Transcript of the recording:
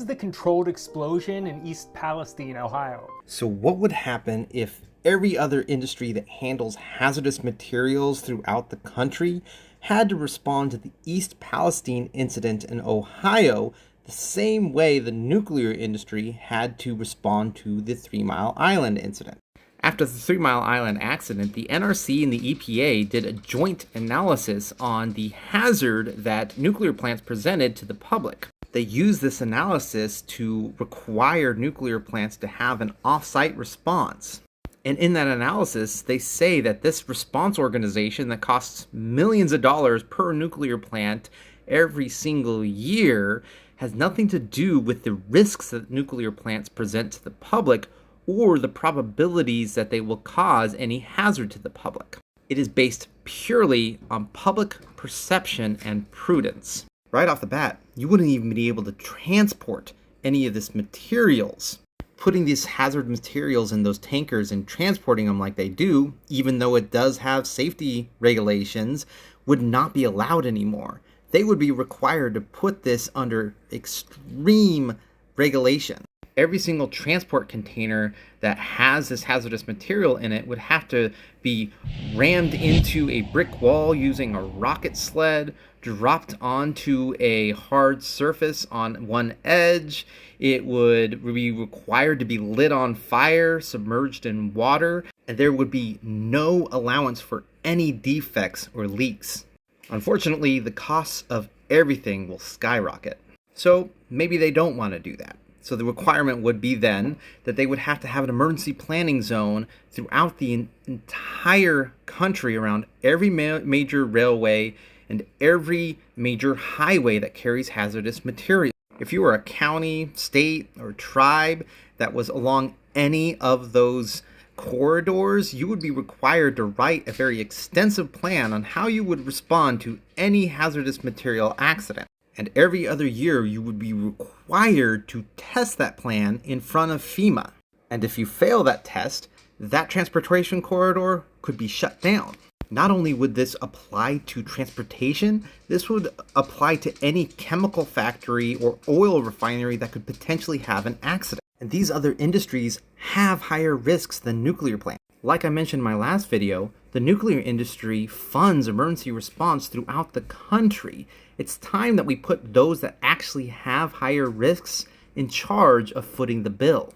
Is the controlled explosion in East Palestine, Ohio. So, what would happen if every other industry that handles hazardous materials throughout the country had to respond to the East Palestine incident in Ohio the same way the nuclear industry had to respond to the 3 Mile Island incident? After the 3 Mile Island accident, the NRC and the EPA did a joint analysis on the hazard that nuclear plants presented to the public. They used this analysis to require nuclear plants to have an off-site response. And in that analysis, they say that this response organization that costs millions of dollars per nuclear plant every single year has nothing to do with the risks that nuclear plants present to the public or the probabilities that they will cause any hazard to the public. It is based purely on public perception and prudence. Right off the bat, you wouldn't even be able to transport any of this materials. Putting these hazard materials in those tankers and transporting them like they do, even though it does have safety regulations, would not be allowed anymore. They would be required to put this under extreme regulation. Every single transport container that has this hazardous material in it would have to be rammed into a brick wall using a rocket sled, dropped onto a hard surface on one edge. It would be required to be lit on fire, submerged in water, and there would be no allowance for any defects or leaks. Unfortunately, the costs of everything will skyrocket. So maybe they don't want to do that. So the requirement would be then that they would have to have an emergency planning zone throughout the entire country around every major railway and every major highway that carries hazardous material. If you were a county, state, or tribe that was along any of those corridors, you would be required to write a very extensive plan on how you would respond to any hazardous material accident. And every other year, you would be required to test that plan in front of FEMA. And if you fail that test, that transportation corridor could be shut down. Not only would this apply to transportation, this would apply to any chemical factory or oil refinery that could potentially have an accident. And these other industries have higher risks than nuclear plants. Like I mentioned in my last video, the nuclear industry funds emergency response throughout the country. It's time that we put those that actually have higher risks in charge of footing the bill.